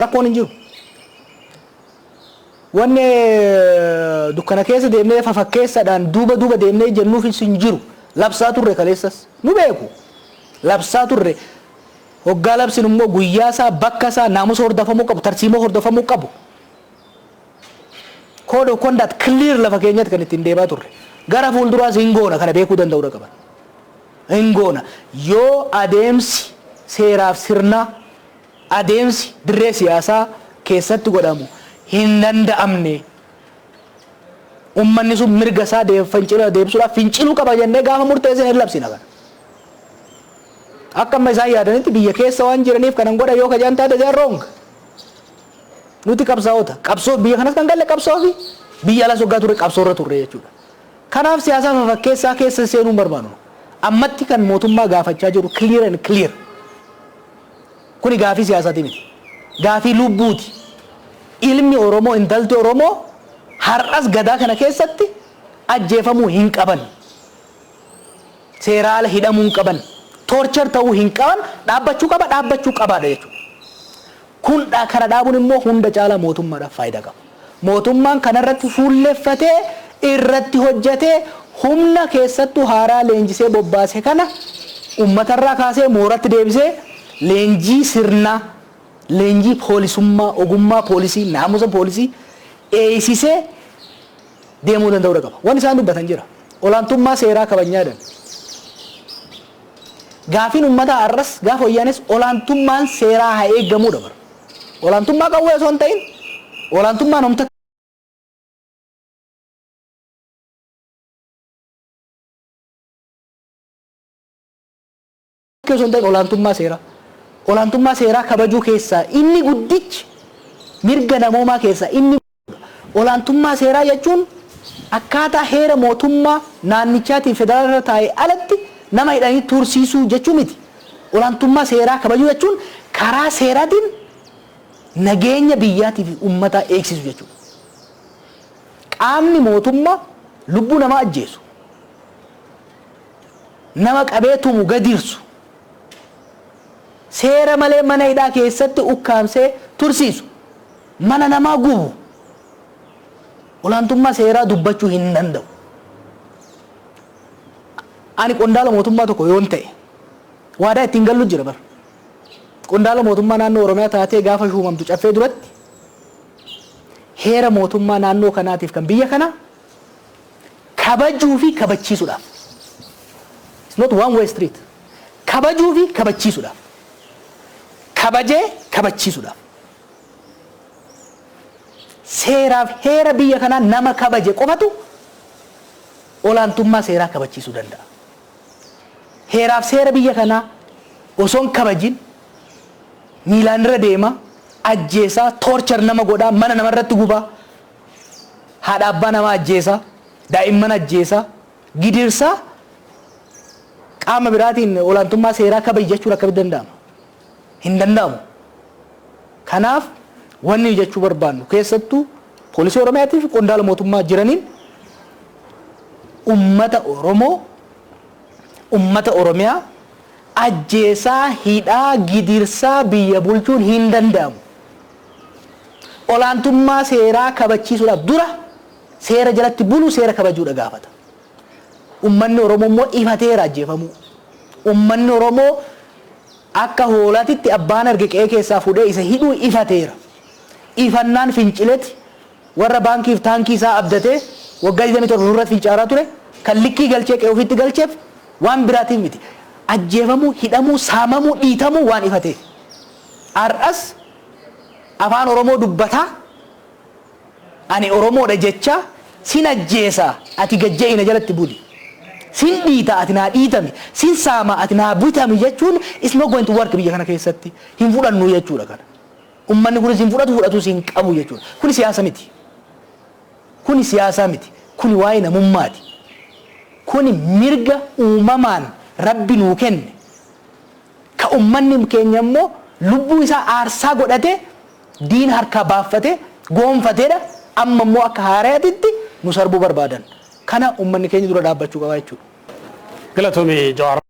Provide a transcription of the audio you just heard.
rakkoon hin jiru. Wanni dukkana keessa deemnee fafakkeessaadhaan duuba deemnee jennuuf hin jiru. Labsaa turre kaleessas nu beeku. Labsaa turre hoggaa labsin immoo guyyaa isaa bakka isaa naamusa hordofamuu qabu, tarsiimoo hordofamuu qabu. Code of conduct clear lafa keenyatti kan ittiin deemaa turre. Gara fuulduraas hin goona kana beekuu danda'uu qaban. Hin goona yoo adeemsi seeraaf sirnaa adeemsi dirree siyaasaa keessatti godhamu hin danda'amne ummanni sun mirga isaa deebisuudhaaf finciluu qaba jennee gaafa murteessan hin labsina kana. Akka amma isaan yaadanitti biyya keessa waan jiraniif kanan godha yoo kajaan taate isaan wrong. Nuti qabsaa'ota qabsoo biyya kanas kan galle qabsoo fi biyya alas waggaa turre qabsoorra turre jechuudha. Kanaaf siyaasaa fafakkeessaa keessa seenuu barbaadu. Ammatti kan mootummaa gaafachaa jiru clear and clear. Kuni gaafii siyaasaati miti. Gaafii lubbuuti. Ilmi Oromoo intalti Oromoo har'as gadaa kana keessatti ajjeefamuu hin qaban. Seeraala hidhamuu hin qaban. Torture ta'uu hin qaban. Dhaabbachuu qabaadha jechuudha. Kun kana dhaabuun immoo hunda caalaa mootummaadhaaf faayidaa qaba. Mootummaan kanarratti fuulleeffatee irratti hojjetee humna keessattuu haaraa leenjisee bobbaase kana uummatarraa kaasee mooratti deebisee leenjii sirnaa, leenjii poolisummaa, ogummaa poolisii, naamusa poolisii eeysisee deemuu danda'uu qaba. Waan isaan dubbatan jira. Olaantummaa seeraa kabajnyaadhaan. Gaafiin uummataa har'as gaafa wayyaanes olaantummaan seeraa haa eeggamuu dabara. Olaantummaa qawwee osoo hin ta'in olaantummaan humna osoo hin ta'in olaantummaa seeraa kabajuu keessaa inni guddichi mirga namoomaa keessaa inni olaantummaa seeraa jechuun akkaataa heera mootummaa naannichaatiin federaalaa taa'ee alatti nama hidhanii tursiisuu jechuu miti. Olaantummaa seeraa kabajuu jechuun karaa seeraatiin nageenya biyyaatii fi uummataa eegsisu jechuudha. Qaamni mootummaa lubbuu namaa ajjeesu, nama qabee tumu gadiirsu, seera malee mana hidhaa keessatti ukkaamsee tursiisu, mana namaa gubu, olaantummaa seeraa dubbachuu hin danda'u. Ani qondaala mootummaa tokko yoon ta'e waadaa ittiin gallu jira bara. Qondaala mootummaa naannoo Oromiyaa taatee gaafa shuumamtu caffee duratti heera mootummaa naannoo kanaatiif kan biyya kana kabajuu fi kabachiisuudhaaf. It's not one way street. Kabajuu fi kabachiisuudhaaf. Kabajee kabachiisuudhaaf. Seeraaf heera biyya kanaa nama kabaje qofatu olaantummaa seeraa kabachiisuu danda'a. Heeraaf seera biyya kanaa osoo hin kabajin miilaan irra deema, ajjeesaa, torture nama godhaa, mana namarratti gubaa, haadha abbaa nama ajjeesaa, daa'imman ajjeesaa, gidirsaa qaama biraatiin olaantummaa seeraa kabaji jechuun akkamitti danda'ama? Hin danda'amu. Kanaaf wanni jechuu barbaannu keessattuu poolisii Oromiyaatii fi qondaala mootummaa jiraniin ummata Oromoo, ummata Oromiyaa ajjeesaa, hidhaa, gidirsaa biyya bulchuun hin danda'amu. Olaantummaa seeraa kabachiisuudhaaf dura seera jalatti bulu seera kabajuudha gaafata. Ummanni Oromoo immoo ifateera ajjeefamuu. Ummanni Oromoo akka hoolaatitti abbaan arge qe'ee keessaa fuudhee isa hidhuu ifateera. Ifannaan fincileeti warra baankiif taankii isaa abdatee waggaa 27 nurratti fincaaraa ture kan likkii galchee qe'ee ofiitti galcheef waan biraatiif miti. Ajjeefamuu, hidhamuu, saamamuu, dhiitamuu waan ifatee. Har'as afaan Oromoo dubbataa ani Oromoodha jecha sin ajjeesaa ati gajja'ina jalatti buli. Sin dhiita ati naa dhiitami, sin saama ati naa butami jechuun is not going to work biyya kana keessatti. Hin fudhannu jechuudha kana. Ummanni kunis hin fudhatu hin qabu jechuudha. Kuni siyaasa miti. Kuni siyaasa miti. Kuni waa'ee namummaati. Kuni mirga uumamaan Rabbi nuu kenne. Ka ummanni keenya immoo lubbuu isaa aarsaa godhatee diina harkaa baaffatee goonfateedha. Amma immoo akka haaraatitti nu sarbuu barbaadan. Kana ummanni keenya dura dhaabbachuu qaba jechuudha. Galatoomii Jawaar.